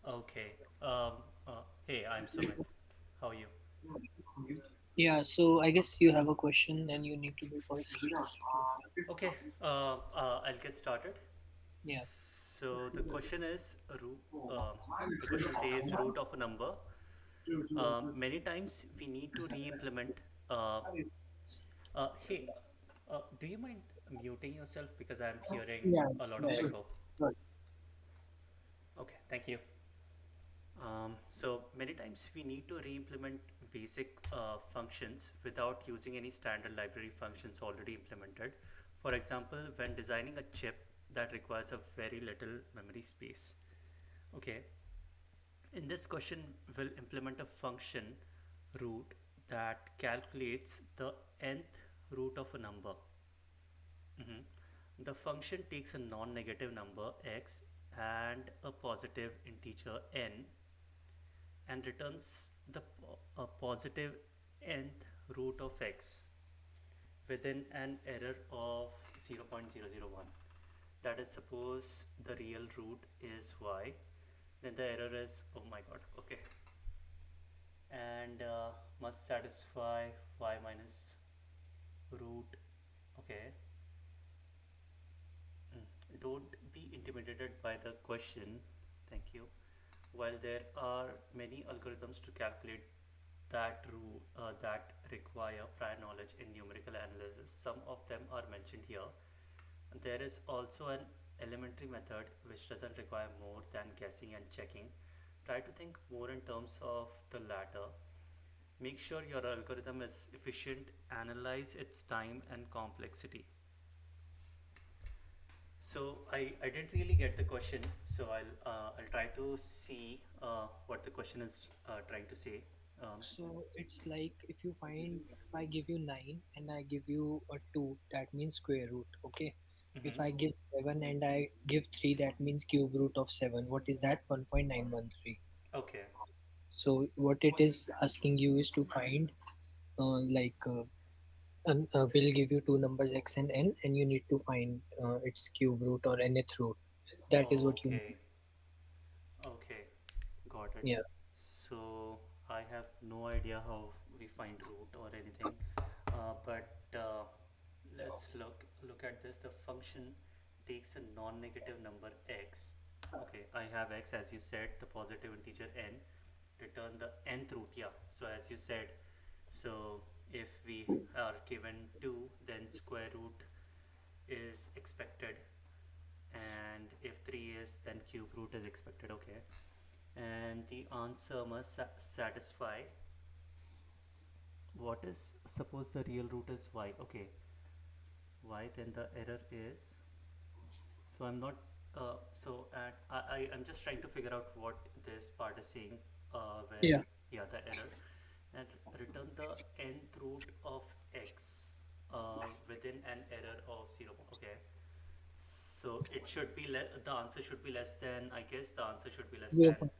Okay. Hey, I'm Sumit. How are you? Yeah, so I guess you have a question and you need to do first. Okay. I'll get started. Yeah. So the question is the question says root of a number. Many times we need to re-implement. Uh, hey, do you mind muting yourself because I'm hearing Yeah, a lot of yeah. echo? Good. Okay, thank you. So many times we need to re-implement basic functions without using any standard library functions already implemented. For example, when designing a chip that requires a very little memory space. Okay, in this question, we'll implement a function root that calculates the nth root of a number. Mhm. The function takes a non-negative number x and a positive integer n and returns the positive nth root of x within an error of 0.001. That is, suppose the real root is y, then the error is, oh my god, okay, and must satisfy y minus root. Okay. Don't be intimidated by the question. Thank you. While there are many algorithms to calculate that require prior knowledge in numerical analysis, some of them are mentioned here. There is also an elementary method which doesn't require more than guessing and checking. Try to think more in terms of the latter. Make sure your algorithm is efficient, analyze its time and complexity. So I didn't really get the question, so I'll try to see what the question is trying to say. Um, So it's like if I give you 9 and I give you a 2, that means square root, okay? If mhm. I give 7 and I give 3, that means cube root of 7. What is that? 1.913. Okay, So what it is asking you is to find we'll give you two numbers x and n, and you need to find its cube root or nth root. That is what you need. okay, okay, got it. Yeah. So I have no idea how we find root or anything, but let's look at this. The function takes a non-negative number x. Okay, I have x as you said, the positive integer n. Return the nth root. Yeah. So as you said, so if we are given 2, then square root is expected, and if 3 is, then cube root is expected. Okay, and the answer must satisfy what is, suppose the real root is y. Okay, y, then the error is, so I'm not so at I'm just trying to figure out what this part is saying, where, Yeah. yeah, the error, and return the nth root of x within an error of 0. Okay, so it should be the answer should be less than, I guess the answer should be less than 0.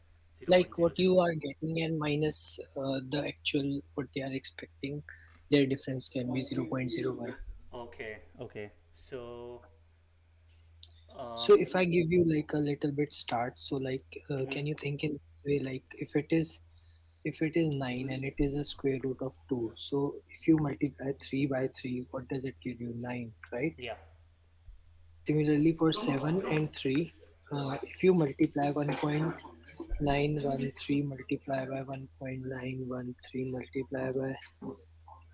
Like what you 0.001. are getting and minus the actual what they are expecting, their difference can be 0.01. Okay, okay. So, uh, So if I give you like a little bit start, so like mhm, can you think in this way, like if it is 9 and it is a square root of 2, so if you multiply 3 by 3, what does it give you? 9, right? yeah. Similarly for 7 and 3, if you multiply 1.913 multiply by 1.913 multiply by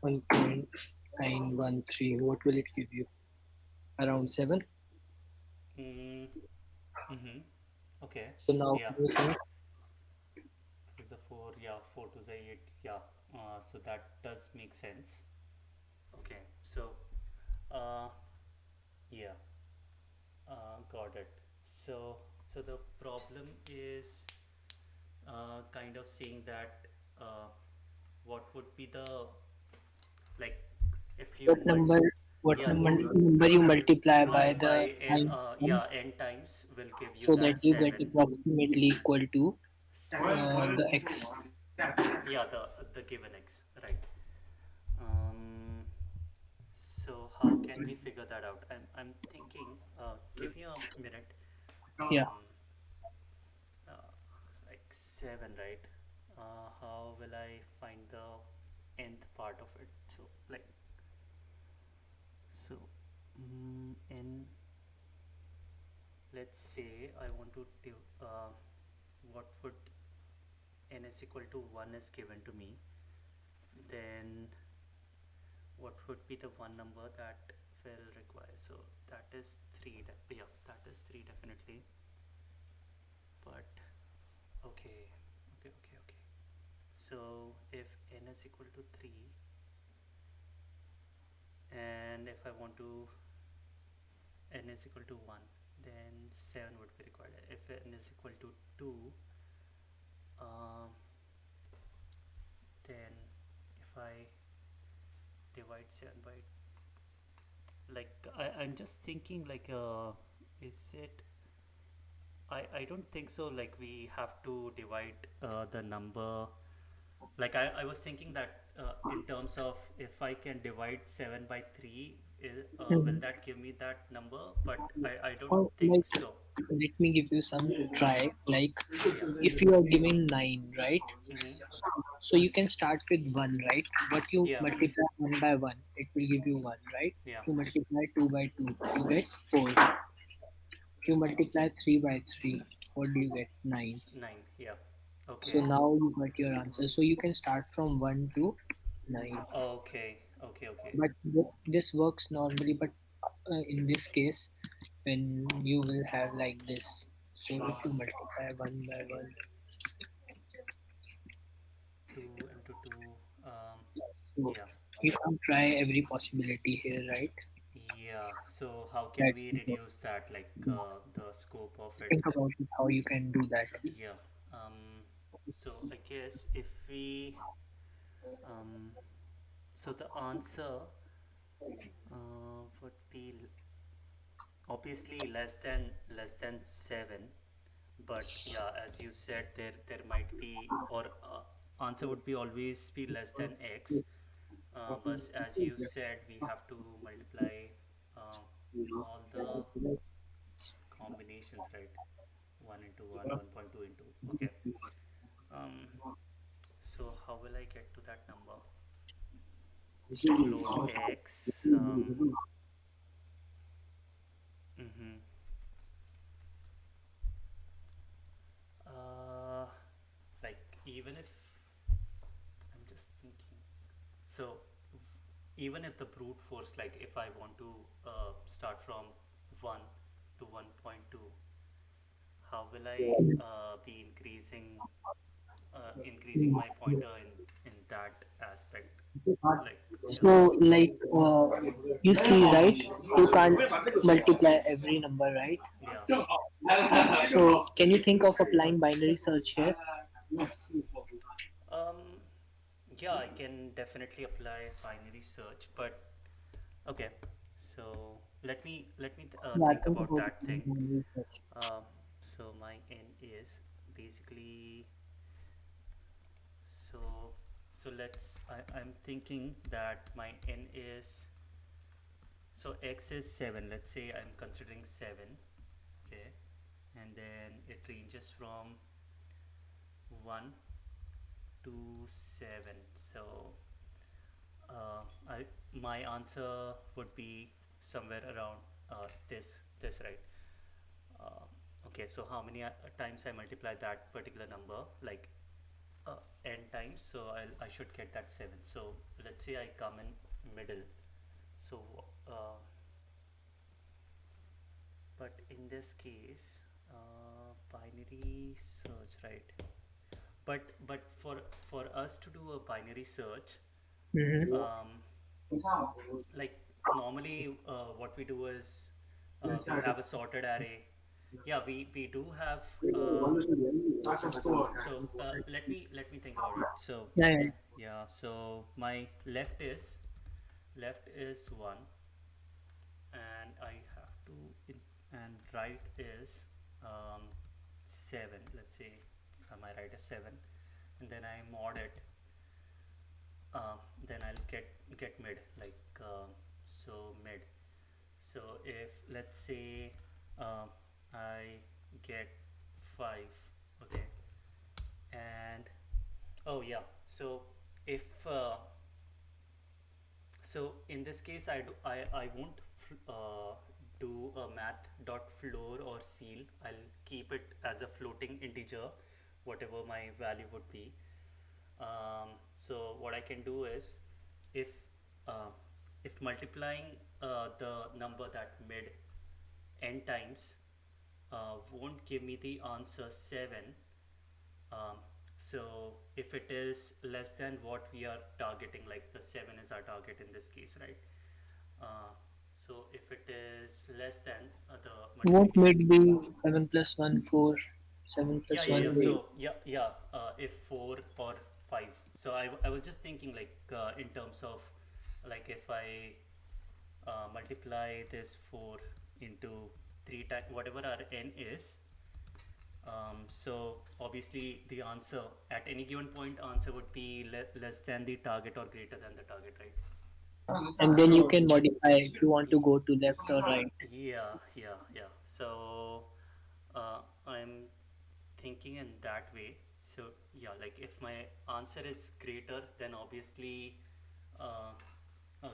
1.913, what will it give you? Around 7. Mm, mm-hmm. Okay. So now Yeah. can you think? Is a 4, yeah, 4 to the 8, yeah. So that does make sense. Okay. So, uh, yeah, got it. So the problem is kind of saying that uh, what would be the, like, if you What number what yeah, number you multiply by by the time yeah, n times will give you so that that you get 7. approximately equal to 7. the x. Yeah, the given x, right. um so how can we figure that out? I'm thinking, give me a minute. Yeah. um 7, right? How will I find the nth part of it? So, like, so, n, let's say I want to do, what would n is equal to 1 is given to me, then what would be the one number that will require? So, that is 3, yeah, that is 3 definitely, but okay, okay. So, if n is equal to 3, and if I want to n is equal to 1, then 7 would be required. If n is equal to 2, um, then if I divide 7 by, like, I'm just thinking, like, is it, I don't think so, like we have to divide the number, like I was thinking that in terms of if I can divide 7 by 3, will Mhm. that give me that number? But I don't Or think like, so. let me give you some try. Like, Yeah. if you are giving 9, right? Mm-hmm. So you can start with 1, right? But you Yeah. multiply 1 by 1, it will give you 1, right? Yeah. You multiply 2 by 2, you get 4. If you multiply 3 by 3, what do you get? 9. 9. Yeah. So Okay. now you got your answer. So you can start from 1 to 9. Okay. Okay. Okay. But this works normally, but in this case, when you will have like this. So if you multiply 1 by 1, 2 into 2. so Yeah. you can try every possibility here, right? Yeah. So how can That's we the goal. reduce that, like the scope of it? Think about it, how you can do that. Yeah. So I guess if we um, so the answer would be obviously less than 7, but yeah, as you said, there might be, or answer would be always be less than x, but as you said, we have to multiply uh, all the combinations, right? 1 into 1, 1.2 into, okay. um, so how will I get to that number? Load x, mhm. uh, like, even if I'm just thinking, so even if the brute force, like if I want to start from 1 to 1.2, how will I be increasing my pointer in that aspect, like, yeah. So, like, you see, right? You can't multiply every number, right? Yeah. So, can you think of applying binary search here? um yeah, I can definitely apply binary search, but okay, so let me Yeah, think think about about that applying thing. binary search. So my n is basically, so I'm thinking that my n is, so x is 7, let's say I'm considering 7, okay, and then it ranges from 1 to 7. So I my answer would be somewhere around this, right? uh, okay, so how many times I multiply that particular number, like n times, so I should get that 7. So let's say I come in middle. So uh, but in this case, binary search, right? But for us to do a binary search, Mm-hmm. um, like, normally what we do is we have a sorted array. Yeah, we do have so let me think about it. So Yeah, yeah. yeah, so my left is 1, and I have to and right is 7. Let's say my right is 7, and then I mod it. Then I'll get mid, like, so mid. So if, let's say, I get 5, okay, Oh yeah. So if so in this case, I won't do a math dot floor or seal. I'll keep it as a floating integer, whatever my value would be. So what I can do is, if uh, if multiplying the number that mid n times won't give me the answer 7. um, so if it is less than what we are targeting, like the 7 is our target in this case, right? uh, so if it is less than the Won't multiplication. mid be 7 plus 1, 4, 7 Yeah, plus yeah, 1, yeah. 8? So yeah. If 4 or 5. So I was just thinking like in terms of like if I multiply this 4 into 3 times whatever our n is. So obviously the answer at any given point answer would be less than the target or greater than the target, right? And then you So can modify if you want to go to left or right. yeah. So I'm thinking in that way. So yeah, like if my answer is greater, then obviously uh,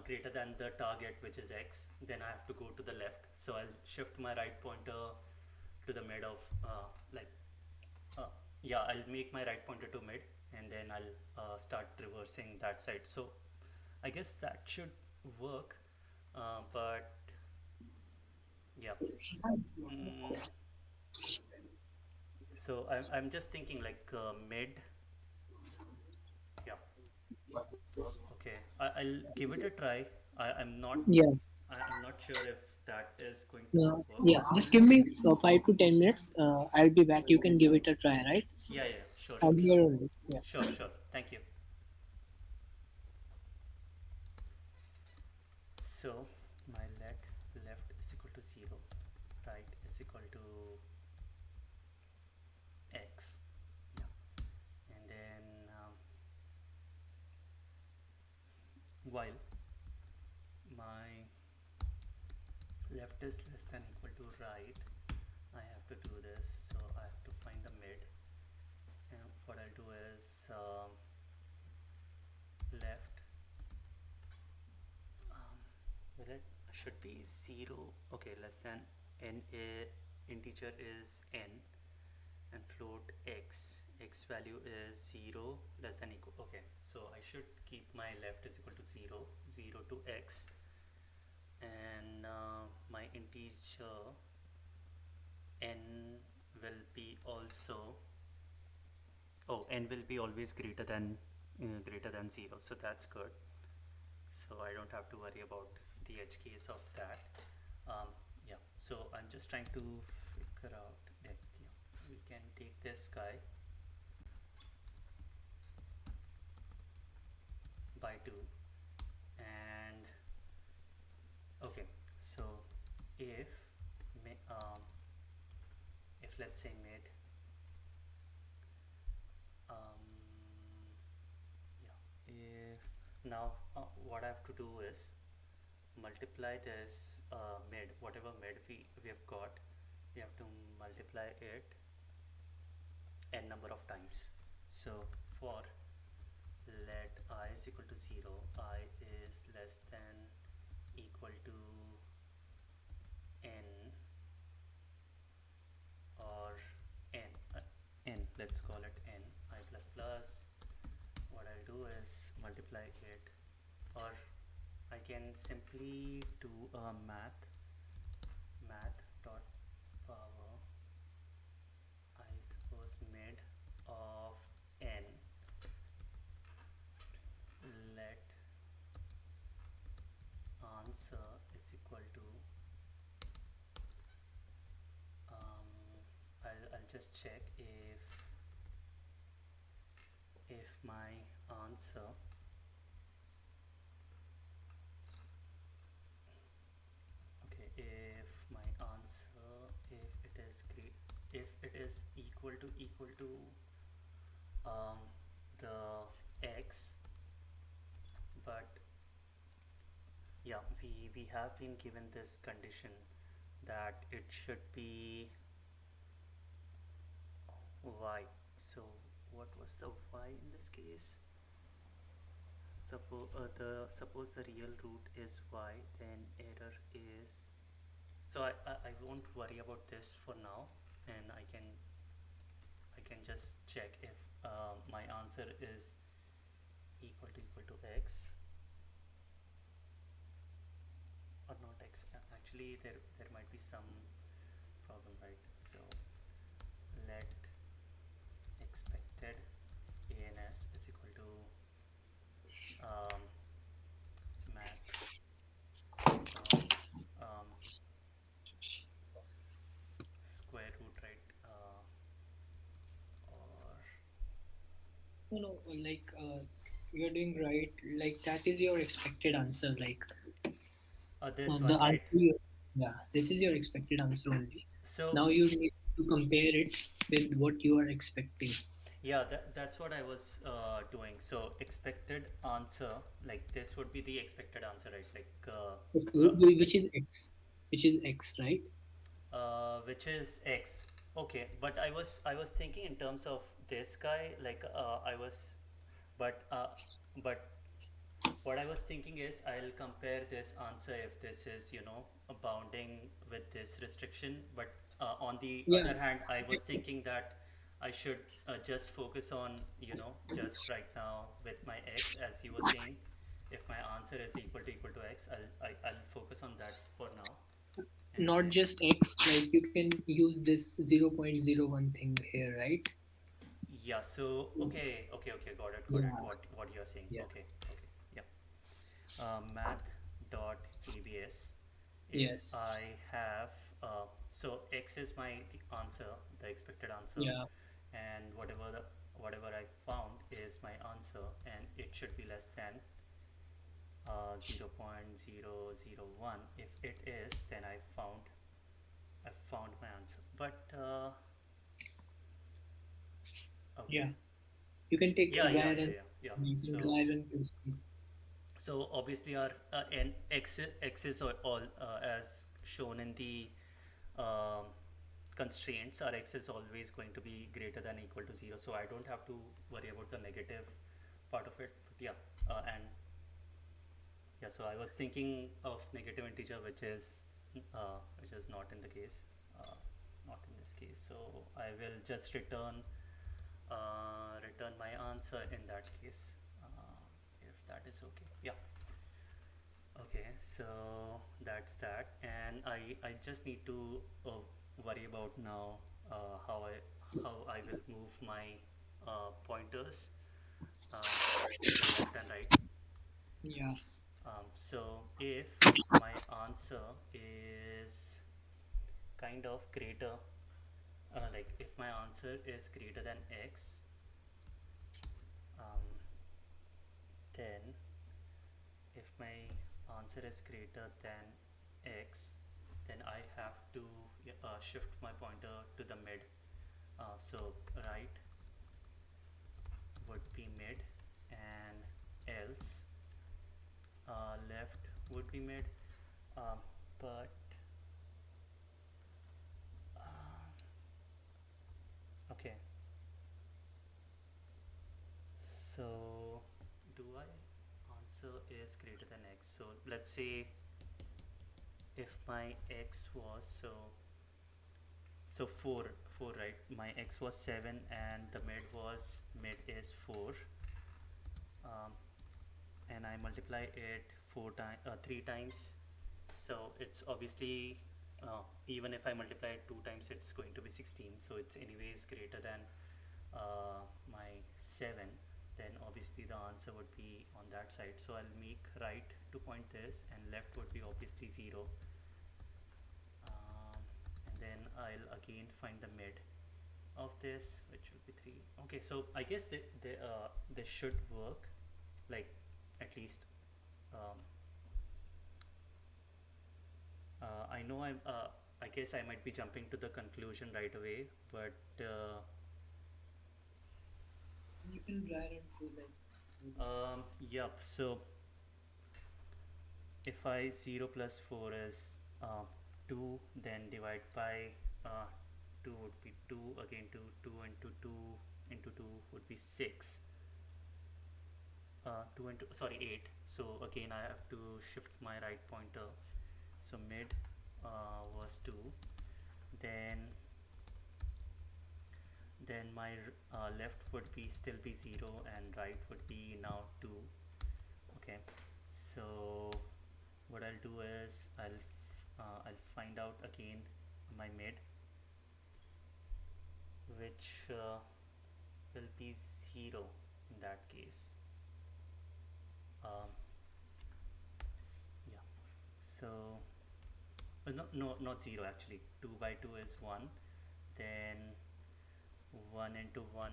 greater than the target, which is x, then I have to go to the left. So I'll shift my right pointer to the mid of like uh, yeah, I'll make my right pointer to mid, and then I'll start reversing that side. So I guess that should work, but yeah. Mm, so I'm just thinking like mid. Yeah. Okay. I'll give it a try. I'm not. Yeah. I'm not sure if that is going to work. Yeah. Just give me 5 to 10 minutes. I'll be back. You can give it a try, right? Yeah. Sure, I'm sure, sure. here only. Yeah. Sure. Thank you. So my left is equal to 0, right is equal to x. Yeah. And then while my left is less than equal to right, I have to do this. So I have to find the mid. And what I'll do is left, will it should be 0. Okay, less than n integer is n, and float x value is 0 less than equal. Okay, so I should keep my left is equal to 0, 0 to x, and my integer n will be also, oh, n will be always greater than 0, so that's good. So I don't have to worry about the edge case of that. Yeah, so I'm just trying to figure out that, yeah, we can take this guy by 2. And okay, so if if let's say mid, um, yeah, if now what I have to do is multiply this mid, whatever mid we have got, we have to multiply it n number of times. So for let I is equal to 0, I is less than equal to n, or n, let's call it n, I plus plus. What I'll do is multiply it, or I can simply do a math dot power, I suppose mid of n, let answer is equal to I'll just check if my answer, okay, if my answer, if it is equal to um, the x, but yeah, we have been given this condition that it should be y. So what was the y in this case? Suppose the real root is y, then error is, so I won't worry about this for now, and I can just check if my answer is equal to x or not x. Actually, there might be some problem, right? So let expected ans is equal to um, math dot square root, right? Or No, no, you're doing right. Like that is your expected answer. this The one, right? answer, yeah, this is your expected answer only. So Now you need to compare it with what you are expecting. yeah, that's what I was doing. So expected answer, like this would be the expected answer, right? Like Okay, the, which is x, right? which is x. Okay, but I was thinking in terms of this guy, like but but what I was thinking is I'll compare this answer if this is, bounding with this restriction. But on the Yeah, other hand, I was thinking that I should just focus on, just right now with my x, as you were saying. If my answer is equal to x, I'll focus on that for now. And not then, just x. Like you can use this 0.01 thing here, right? yeah, so, okay, got it, Yeah, what you're saying. yeah, Okay, yeah. Math dot abs. If yes, I have, so x is my the answer, the expected answer, yeah, and whatever I found is my answer, and it should be less than 0.001. If it is, then I found my answer. But okay, yeah. You can take yeah, yeah, var yeah, and yeah, yeah. you can So drive and proceed. obviously our n x is all as shown in the um, constraints. Our x is always going to be greater than equal to 0, so I don't have to worry about the negative part of it. But yeah, and yeah, so I was thinking of negative integer, which is not in the case, uh, not in this case. So I will just return my answer in that case, if that is okay. Yeah. Okay, so that's that, and I just need to worry about now how I will move my pointers to left and right. Yeah, So if my answer is kind of greater, like if my answer is greater than x, um, then if my answer is greater than x, then I have to shift my pointer to the mid. So right would be mid, and else left would be mid. Um, but okay, so do I answer is greater than x? So let's say if my x was so 4, right? My x was 7, and the mid is 4, um, and I multiply it 3 times. So it's obviously, even if I multiply it 2 times, it's going to be 16. So it's anyways greater than my 7. Then obviously the answer would be on that side. So I'll make right to point this, and left would be obviously 0. Um, and then I'll again find the mid of this, which will be 3. Okay, so I guess they should work, like at least. Um, I know I guess I might be jumping to the conclusion right away, but you can drive and do yep. So if I 0 plus 4 is 2, then divide by 2 would be 2, again 2, 2 into 2 into 2 would be 6. 2 into, sorry, 8. So again I have to shift my right pointer. So mid was 2. then then my left would be still be 0 and right would be now 2. Okay, so what I'll do is I'll find out again my mid, which will be 0 in that case. um, yeah, so no, no, not 0 actually. 2 by 2 is 1. Then 1 into 1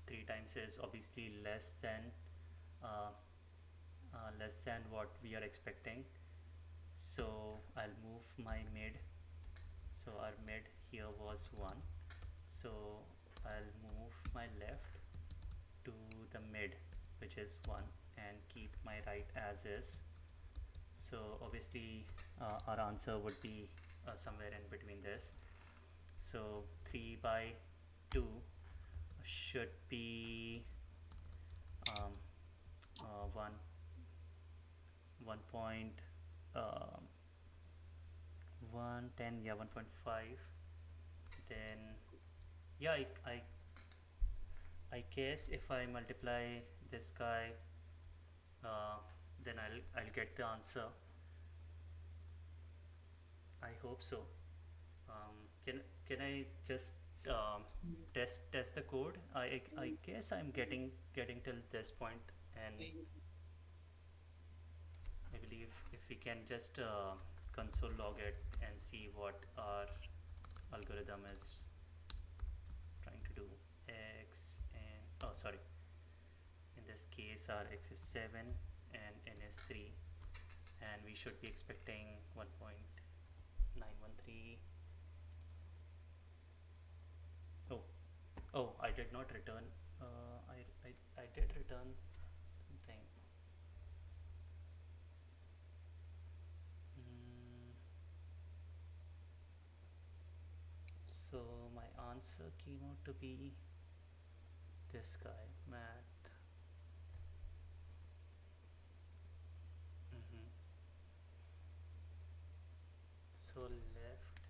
3 times is obviously uh, less than what we are expecting. So I'll move my mid. So our mid here was 1. So I'll move my left to the mid, which is 1, and keep my right as is. So obviously our answer would be somewhere in between this. So 3 by 2 should be um, 1 1 um, 110, yeah, 1.5. Then yeah, I guess if I multiply this guy, uh, then I'll get the answer. I hope so. um, can I just um, test the code? I guess I'm getting till this point, and I believe if we can just console log it and see what our algorithm is trying to do. X and, oh sorry, in this case our x is 7 and n is 3, and we should be expecting 1.913. Oh, oh, I did not return. I did return something. Mm, so my answer came out to be this guy, math. hmm So left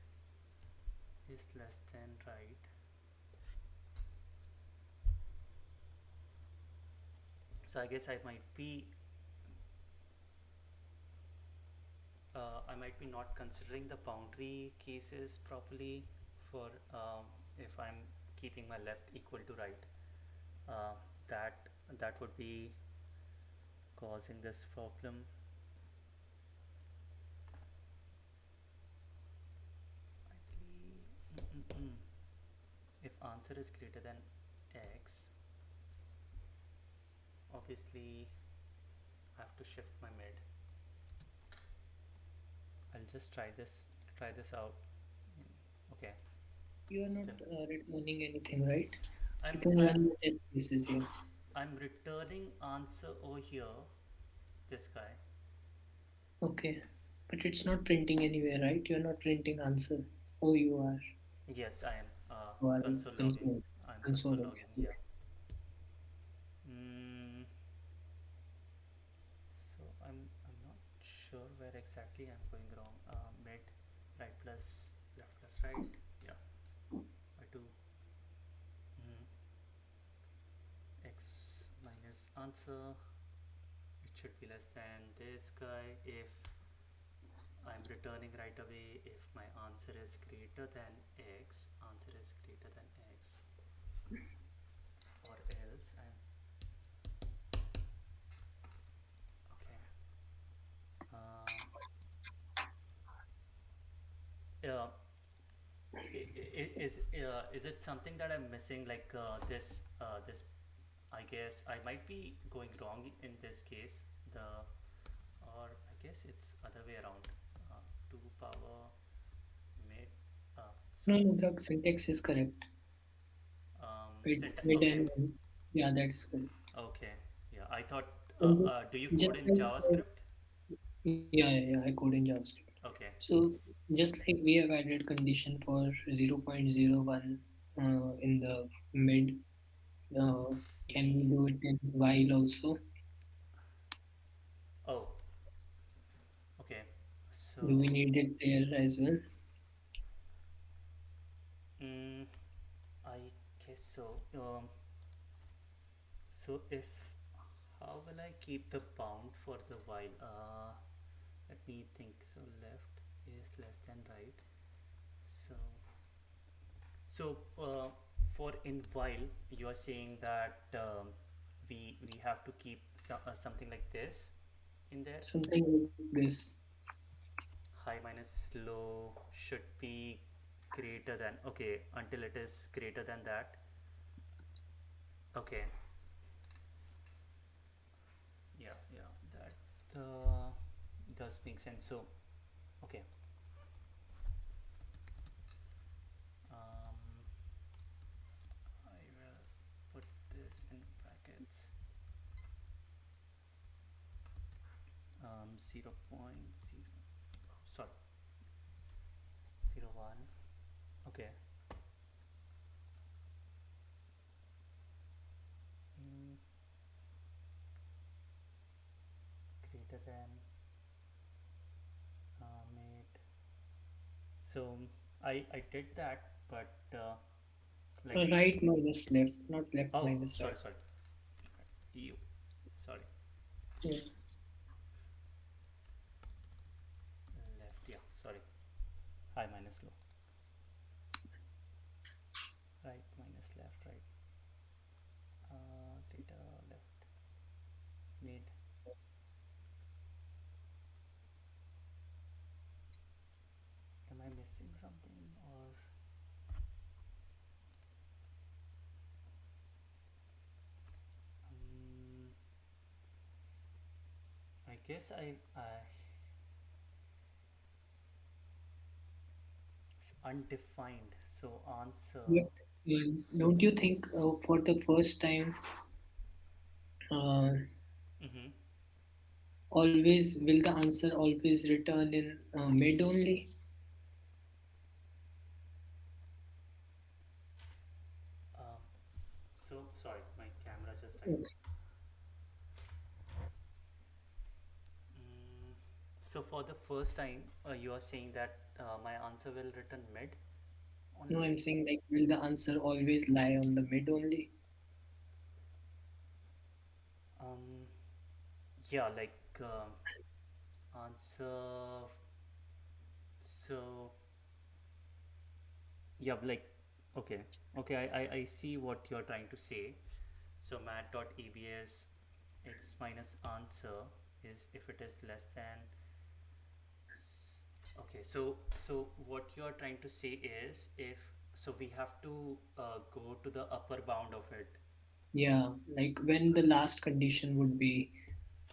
is less than right. So I guess I might be not considering the boundary cases properly for if I'm keeping my left equal to right. Uh, that that would be causing this problem. Ideally, if answer is greater than x, obviously I have to shift my mid. I'll just try this out. Okay, You are not still returning anything, right? You I'm can I'm run the test cases here. I'm returning answer over here. This guy. Okay, but it's not printing anywhere, right? You're not printing answer. Oh, you are. Yes, I am You are console logging. console. I'm console Console. logging. Okay. Yeah. Mm, so I'm not sure where exactly I'm going wrong. Mid, right plus left plus right. Yeah. By two. Mm, x minus answer. It should be less than this guy if I'm returning right away. If my answer is greater than x, answer is greater than x, or else I'm okay. Um, yeah, is it something that I'm missing? Like this, I guess I might be going wrong in this case. The or I guess it's other way around. Two power mid. No, Sorry. no, the syntax is correct. Mid Okay. and one. Yeah, that's correct. Okay. Yeah. I thought. And Do you just code in like JavaScript? yeah, I code in JavaScript. Okay. So just like we have added condition for 0.01 in the mid, Can Ye- we do it in while also? oh, okay. Do we So, need it there as well? mm, I guess so. So if how will I keep the bound for the while? Let me think. So left is less than right. So so for in while you are saying that we have to keep something like this in there. Something like this. High minus low should be greater than, okay, until it is greater than that. Okay, yeah, yeah, that does make sense. So okay, um, I will put this in brackets, 0.0, sorry, 0.1. Okay, in greater than mid. So I did that, but like, Right minus left, not left oh, minus sorry, right. sorry, you, sorry, Yeah. left, yeah, sorry, high minus low, right minus left, right, data left, mid. Am I missing something, or um, I guess I it's undefined. So answer. But don't you think for the first time, uh, Mm-hmm. always will the answer always return in mid only? Um, so sorry, my camera just died. Mm, so for the first time, you are saying that my answer will return mid No, I'm only. saying like will the answer always lie on the mid only? Um, yeah, like answer. So yeah, like okay, okay. I see what you're trying to say. So mat.abs x minus answer is if it is less than. Okay, so what you're trying to say is if, so we have to go to the upper bound of it. Yeah, like when the last condition would be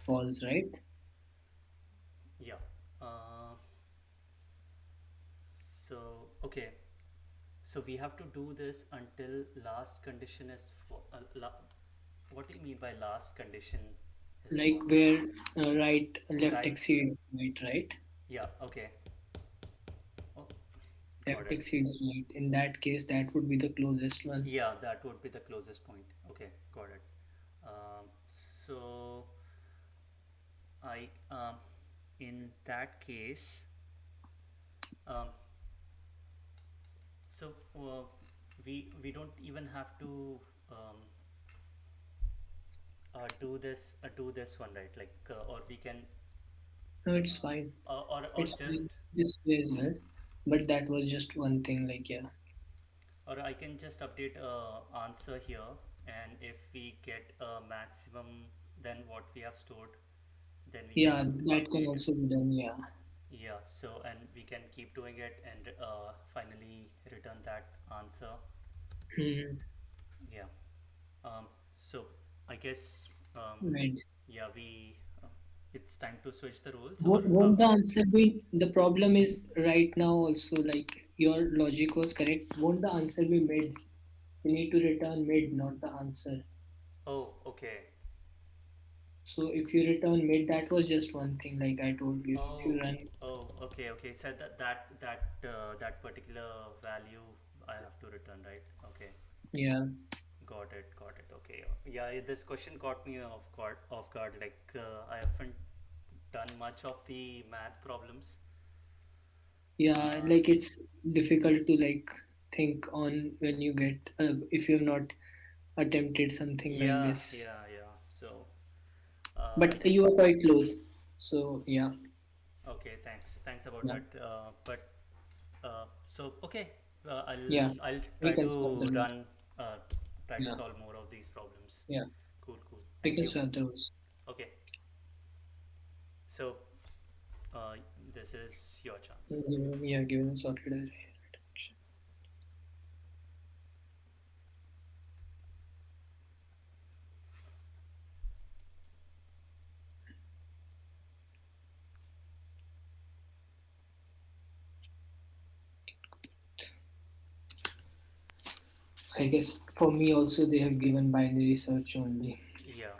false, right? Yeah. Uh, so okay, so we have to do this until last condition is what do you mean by last condition is Like false? where right left Right. exceeds right, right? Yeah. Okay. Oh, got Left it. exceeds right. In that case, that would be the closest one. Yeah, that would be the closest point. Okay, got it. So I in that case, um, so we don't even have to do this one, right? Like or we can No, it's fine. or It's fine just, this way as well. But that was just one thing, like yeah. or I can just update answer here, and if we get a maximum than what we have stored, then we can Yeah, that can update. also be done, yeah. Yeah, so and we can keep doing it and finally return that answer. Hmm. Yeah. Um, so I guess Right. yeah, we it's time to switch the rules, or Won't the answer be the problem is right now also like your logic was correct. Won't the answer be mid? You need to return mid, not the answer. oh, okay. So if you return mid, that was just one thing, like I told you. If you Oh, run, okay, okay. So that particular value I have to return, right? Okay, yeah, Got it, got it. Okay. Yeah, this question caught me off guard. Like, I haven't done much of the math problems. Yeah, Uh, like it's difficult to like think on when you get if you have not attempted something like yeah, this. yeah, yeah. So, I But think, you are quite close. So yeah, okay, thanks about yeah, that. But so okay, yeah. I'll We try can swap the to roles. run, try to Yeah, solve more of these problems. yeah. Cool, cool. We Thank can you. swap the roles. Okay, so uh, this is your chance. Yeah, given a sorted array. I guess for me also they have given binary search only. Yeah.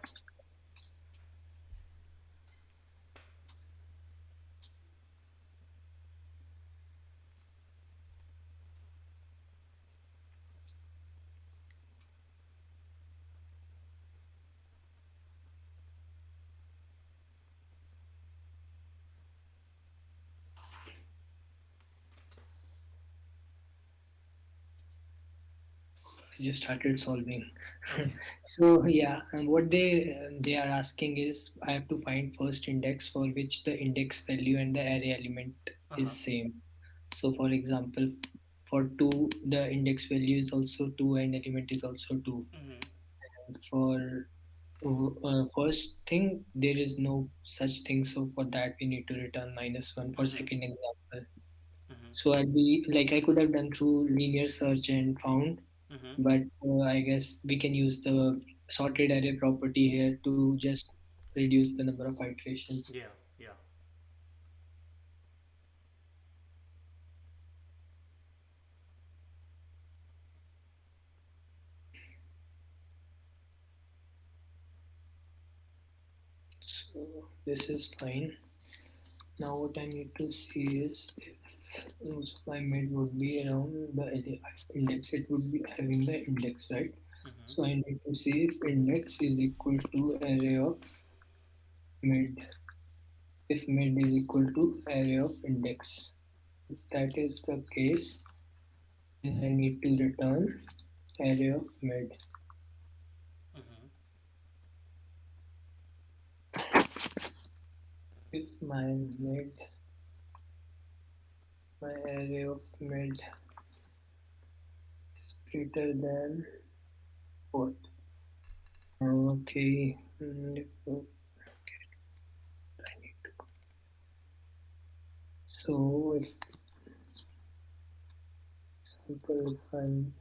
I just started solving. Okay. So yeah, and what they are asking is I have to find first index for which the index value and the array element Uh is huh. same. So for example, for 2 the index value is also 2 and element is also 2. Mhm. And for first thing there is no such thing, so for that we need to return -1 for Mhm. second example. Mhm. So I'd be like I could have done through linear search and found, Mhm. but I guess we can use the sorted array property here to just reduce the number of iterations. Yeah. Yeah. So this is fine. Now what I need to see is if my mid would be around the index, it would be having the index, right? Mhm. So I need to see if index is equal to array of mid, if mid is equal to array of index. If that is the case, then I need to return array of mid. Mhm. If mid, my array of mid is greater than what? Okay, if, so if example if I'm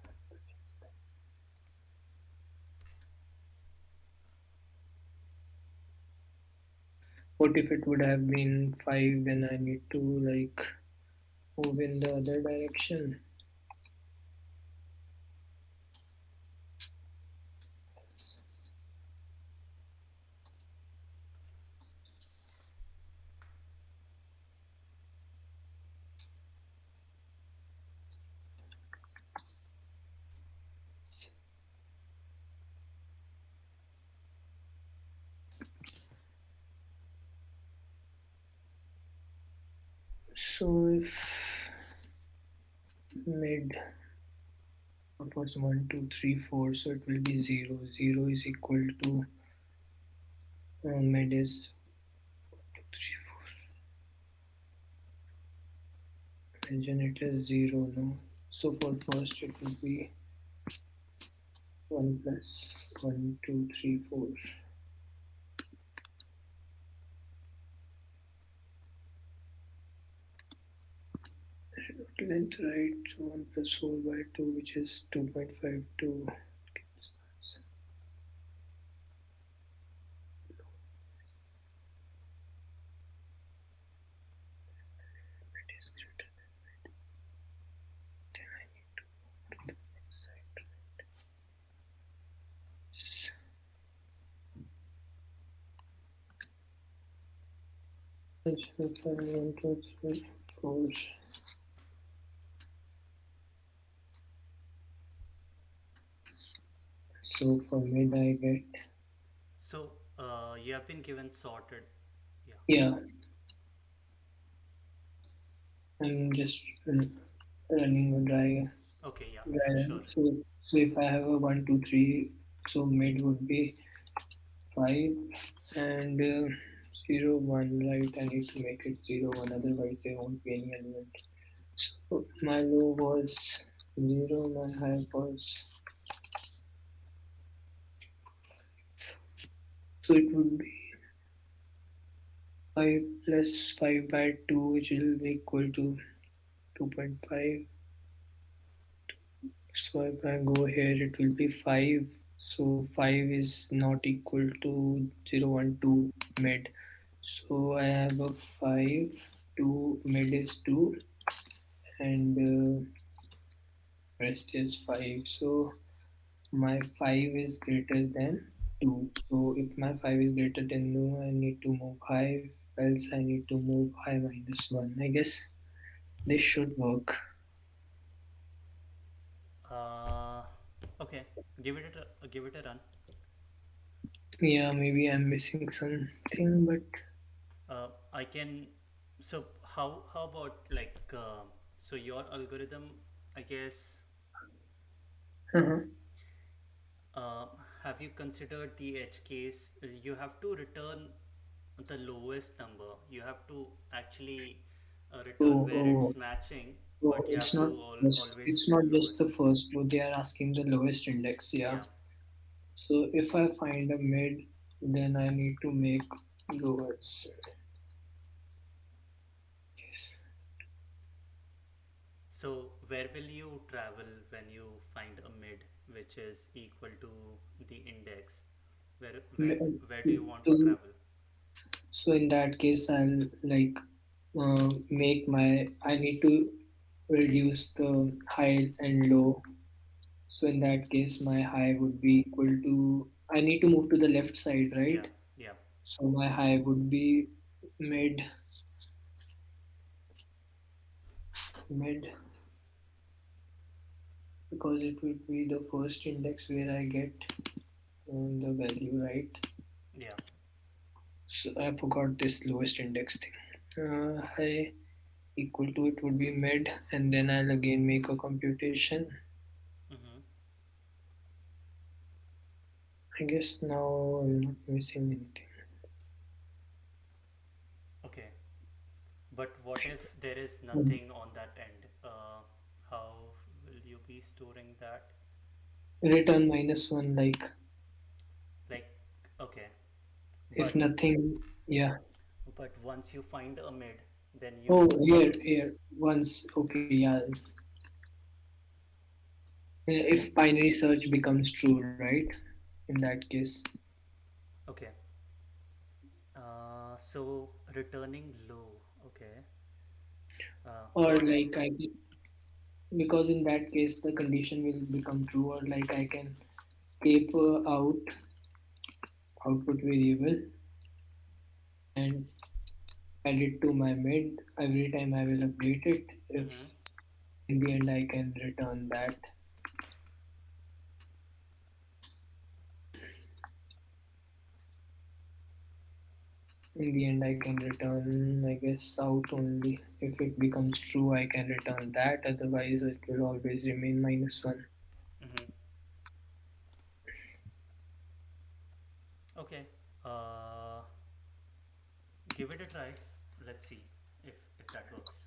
what if it would have been 5 then I need to like move in the other direction. So if mid was 1 2 3 4, so it will be 0. 0 is equal to mid is 3 4. Imagine it is 0 no. So for first it will be 1 plus 1 2 3 4. Length right, so 1 plus 4 by 2 which is 2.52. It is greater than I need to the next side. Let's find 1 2 3 4. So for mid I get, So you have been given sorted. Yeah. yeah, I'm just running a Okay. Yeah. dry run. Sure. So if I have a 1, 2, 3, so mid would be 5 and 0, 1, right? I need to make it 0, 1, otherwise there won't be any element. So my low was 0, my high was, so it would be 5 plus 5 by 2, which will be equal to 2.5. So if I go here, it will be 5. So 5 is not equal to 0, 1, 2 mid. So I have a 5, 2, mid is 2, and rest is 5. So my 5 is greater than 2. So if my 5 is greater than 2, I need to move high, else I need to move high minus 1. I guess this should work. Uh, okay. Give it a run. Yeah, maybe I'm missing something, but I can. So how about like so your algorithm? I guess. uh-huh. Uh, have you considered the edge case? You have to return the lowest number. You have to actually return Oh, where oh, it's matching, oh, but you it's have not to just always it's do not just lowest. the first row. They are asking the lowest index. Yeah. Yeah. So if I find a mid, then I need to make lowest. So where will you travel when you find a mid which is equal to the index? Where where M- where do you want to to- travel? So in that case, I'll like make my. I need to reduce the high and low. So in that case, my high would be equal to. I need to move to the left side, Yeah. right? Yeah. So my high would be mid, mid, because it would be the first index where I get the value, right? Yeah. So I forgot this lowest index thing. High equal to it would be mid, and then I'll again make a computation. Mm-hmm. I guess now I'm not missing anything. Okay. But what if there is Hmm. nothing on that end? How will you be storing that? Return minus one, like Like, okay, if but nothing, yeah. once you find a mid, then Oh, you here, once, okay, yeah. If binary search becomes true, right? In that case, okay. So returning low. Okay. or What? like because in that case the condition will become true, or like I can keep out output variable and add it to my mid every time I will update it. If Mm-hmm. in the end I can return that, in the end I can return, I guess, out only. If it becomes true, I can return that. Otherwise, it will always remain minus one. Mm-hmm. Okay. Uh, Give it a try. Let's see if that works.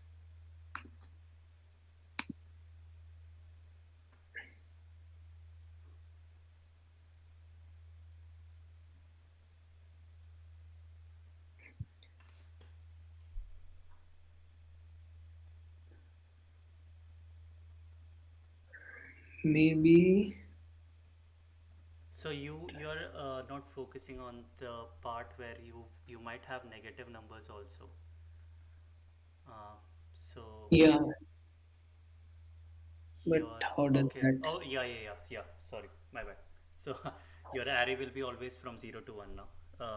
Maybe, So you're not focusing on the part where you might have negative numbers also. Uh, so yeah, but your how does okay. that? Oh yeah. Sorry, my bad. So your array will be always from 0 to 1 now.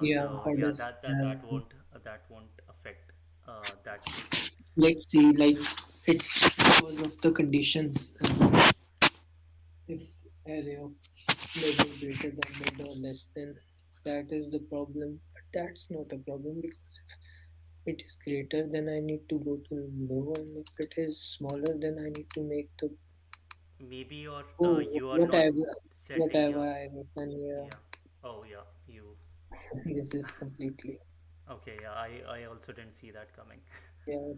Yeah, So how yeah, does that won't affect that case. let's see, like it's because of the conditions. If array of mid is greater than mid or less than. That is the problem. But that's not a problem because if it is greater, then I need to go to low, and if it is smaller, then I need to make the Maybe oh you are not whatever setting whatever your I written here. yeah. Oh yeah, you This is completely okay. Yeah, I also didn't see that coming. yeah.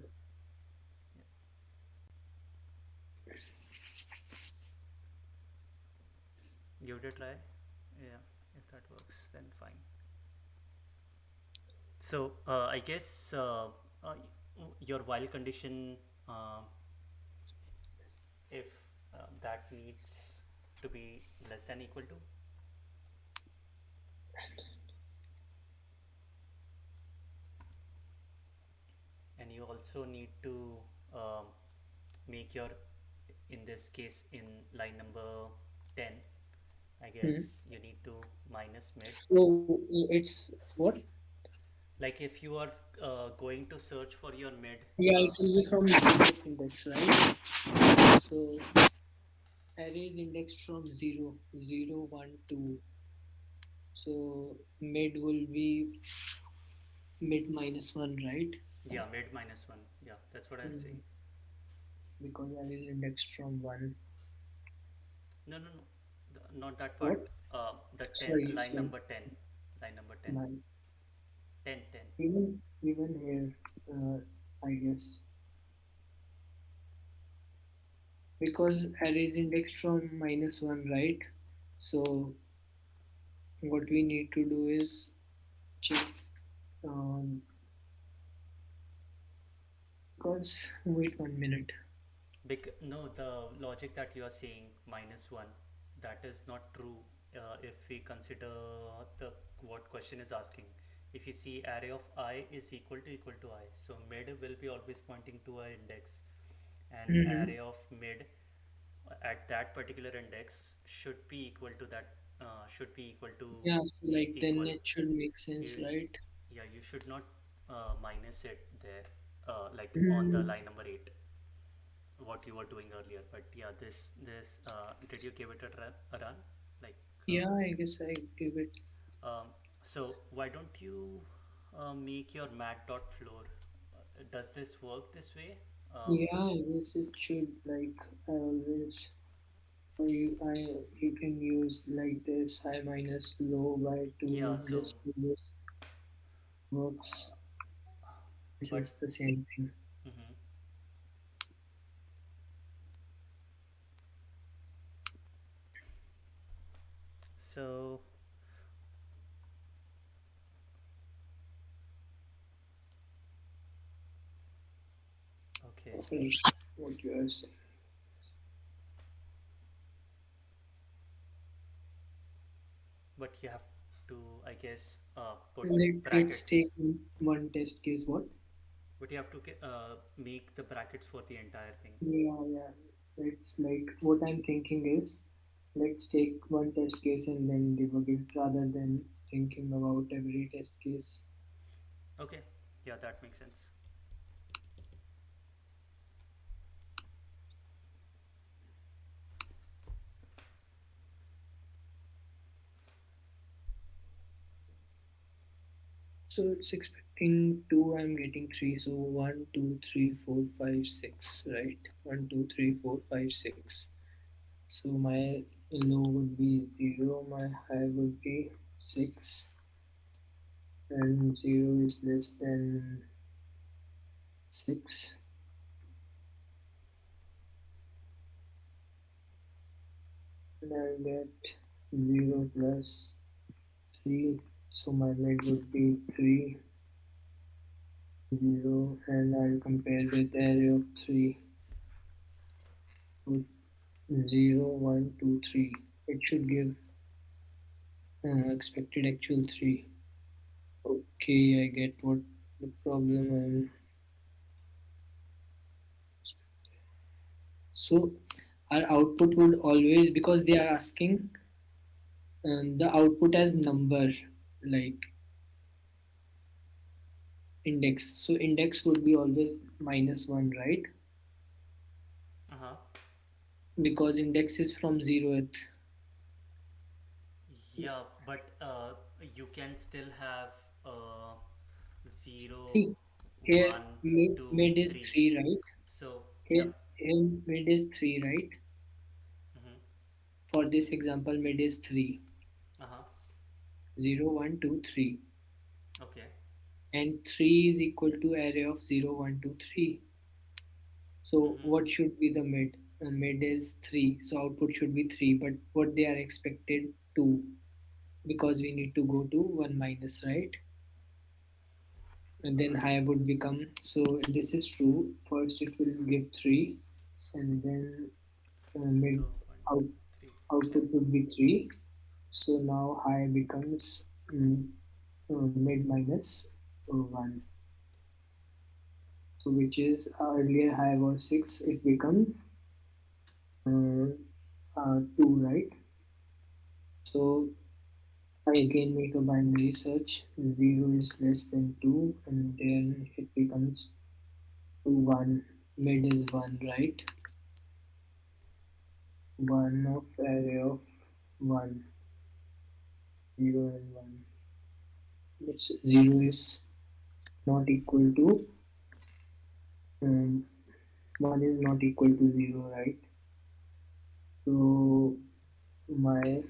Give it a try. Yeah, if that works, then fine. So I guess uh, your while condition, uh, if that needs to be less than equal to, and you also need to um, make your, in this case in line number 10, I Hmm. guess you need to minus mid. So it's what? Like if you are going to search for your mid, Yeah, it will be from zero index, right? So array is indexed from zero, zero, one, 2. So mid will be mid minus 1, right? yeah, mid minus 1, yeah, that's what I'll say. Mm, because array is indexed from 1. No, no, no, not that part. What? The 10, Sorry, line sorry. number 10, line number 10, 9. 10, 10. Even here, I guess. Because array is indexed from minus 1, right? So what we need to do is check um, because wait 1 minute. No, the logic that you are saying minus 1, that is not true if we consider the what question is asking. If you see array of I is equal to I, so mid will be always pointing to a index, and Hmm. array of mid at that particular index should be equal to that, should be equal to Yeah, so like then equal. it should make sense, You, right? yeah, you should not minus it there, like on the Hmm. line number 8, what you were doing earlier. But yeah, this did you give it a run, like Yeah, I guess I give it. so why don't you make your mat.floor, does this work this way? Yeah, I guess it should. Like I always, I you can use like this high minus low by Yeah, 2. so This works. This but is the same thing. mhm. So okay, Finish what you are saying. but you have to, I guess, put Let's brackets, take one test case. What? but you have to make the brackets for the entire thing. Yeah, yeah. It's like what I'm thinking is let's take one test case and then debug it rather than thinking about every test case. Okay, yeah, that makes sense. So it's expecting 2, I'm getting 3. So 1, 2, 3, 4, 5, 6, right? 1, 2, 3, 4, 5, 6. So my low would be 0, my high would be 6, and 0 is less than 6. And I'll get 0 plus 3. So my mid would be 3, 0, and I'll compare with array of 3 with 0, 1, 2, 3. It should give expected actual 3. Okay, I get what the problem is. So our output would always, because they are asking the output as number, like index. So index would be always minus 1, right? Uh huh. Because index is from 0th. Yeah, but you can still have uh, 0, See, here 1, mid, 2, mid is 3. 3, right? So, yeah. Here mid is 3, right? Mm-hmm. For this example, mid is 3. Uh-huh. 0, 1, 2, 3. Okay. And 3 is equal to array of 0, 1, 2, 3. So Mm-hmm. what should be the mid? Mid is 3, so output should be 3, but what they are expected 2, because we need to go to 1 minus, right? And then high would become, so this is true. First it will give 3, and then mid 0, 1, out, 2, 3. output would be 3. So now high becomes mid minus 1. So which is earlier high was 6, it becomes 2, right? So I again make a binary search. 0 is less than 2, and then it becomes 2, 1. Mid is 1, right? 1 of array of 1, 0 and 1. Which 0 is not equal to, um, 1 is not equal to 0, right? So my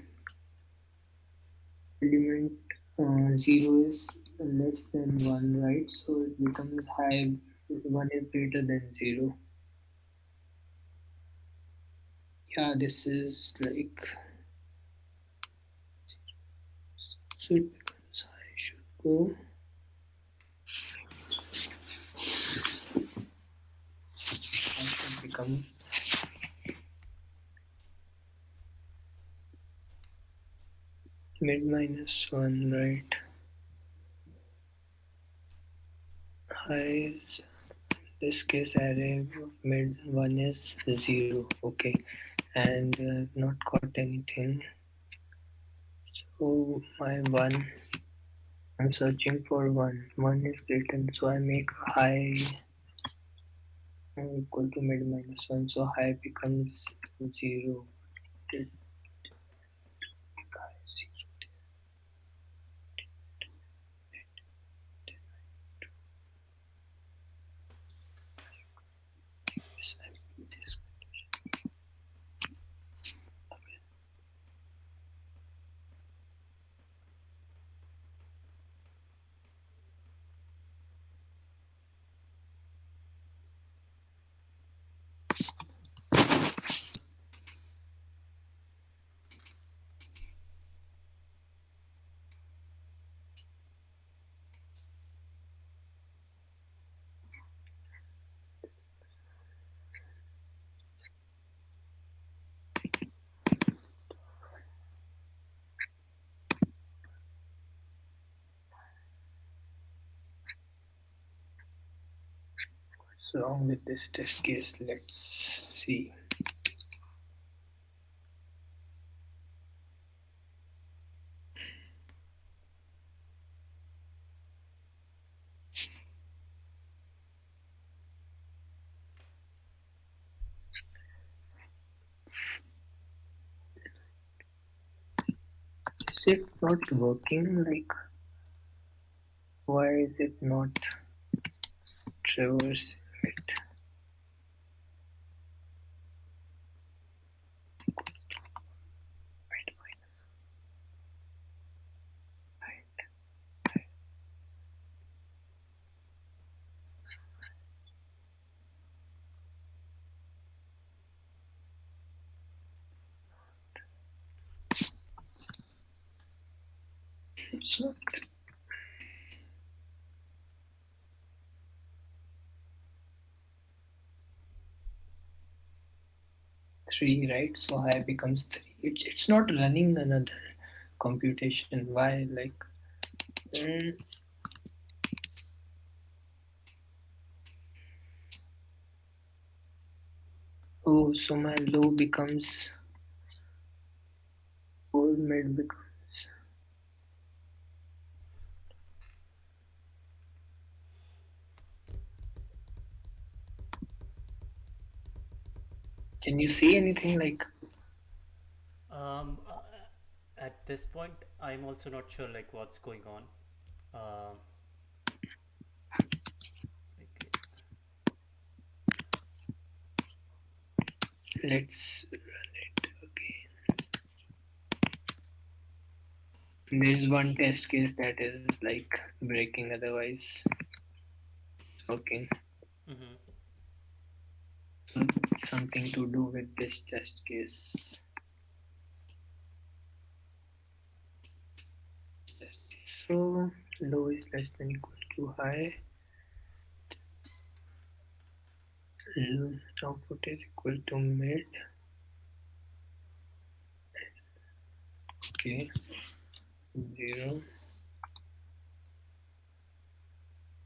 element 0 is less than 1, right? So it becomes high, 1 is greater than 0. Yeah, this is like, so it becomes high, should go, I should become mid minus 1, right? High is, this case array of mid 1 is 0, okay, and not got anything. So my 1, I'm searching for 1. 1 is written, so I make high equal to mid minus 1, so high becomes 0. Did high 0, this. What's wrong with this test case? Let's see. Is it not working? Like, why is it not traversing it? Wait, minus, right. It's not 3, right? So high becomes 3. It's not running another computation. Why? Like, mm, oh, so my low becomes 4, mid becomes. Can you see anything like? Um, uh, At this point, I'm also not sure like what's going on. Uh, like, Let's run it again. There's one test case that is like breaking, otherwise working. mm-hmm. So something to do with this test case. So low is less than equal to high. Output is equal to mid. Okay, 0,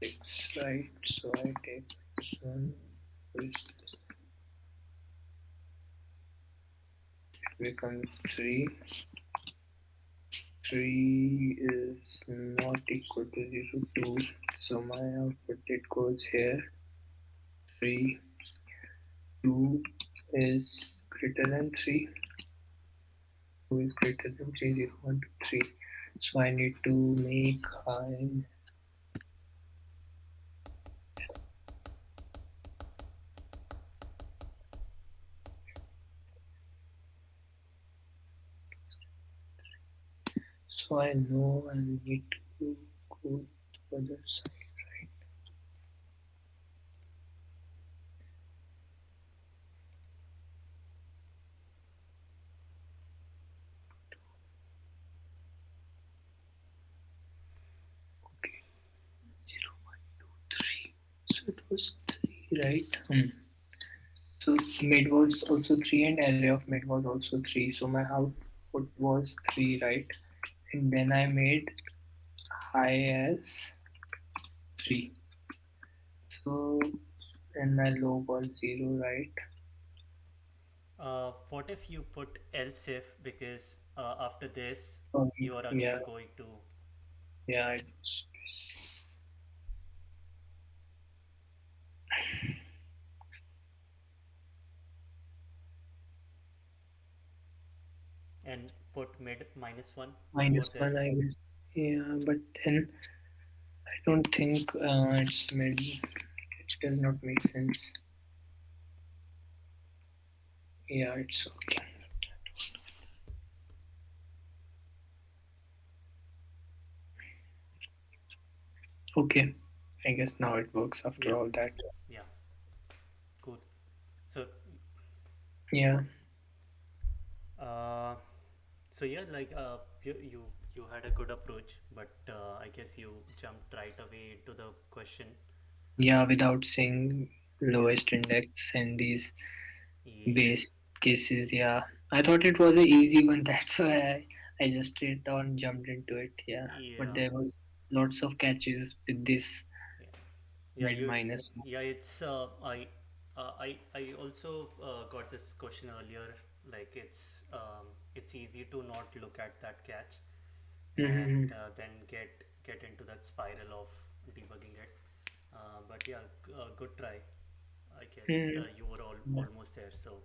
6, right? So I take this one. It becomes 3. 3 is not equal to 0, 2. So my output it goes here. 3, 2 is greater than 3. 2 is greater than 3, 0, 1, 2, 3. So I need to make high. So I know I need to go to the other side, right? Okay, 0, 1, 2, 3. So it was 3, right? So mid was also 3 and array of mid was also 3. So my output was 3, right? And then I made high as 3. So and my low was 0, right? What if you put else if, because after this Okay. you are Yeah, again going to yeah. and put mid -1 over Minus there. 1, I guess. Yeah, but then I don't think it's mid. It does not make sense. Yeah, it's okay. Okay. I guess now it works after Yeah, all that. yeah, cool. So Yeah. uh, so yeah, like you had a good approach, but I guess you jumped right away into the question. Yeah, without saying Yeah, lowest index and these yeah, base cases. Yeah. I thought it was a easy one. That's why I just straight on jumped into it. Yeah. But yeah, there was lots of catches with this yeah. Yeah, mid minus. yeah, it's I also got this question earlier. Like it's easy to not look at that catch Mm-hmm. and then get into that spiral of debugging it. But yeah, good try. I guess Mm-hmm. you were Yeah. almost there. So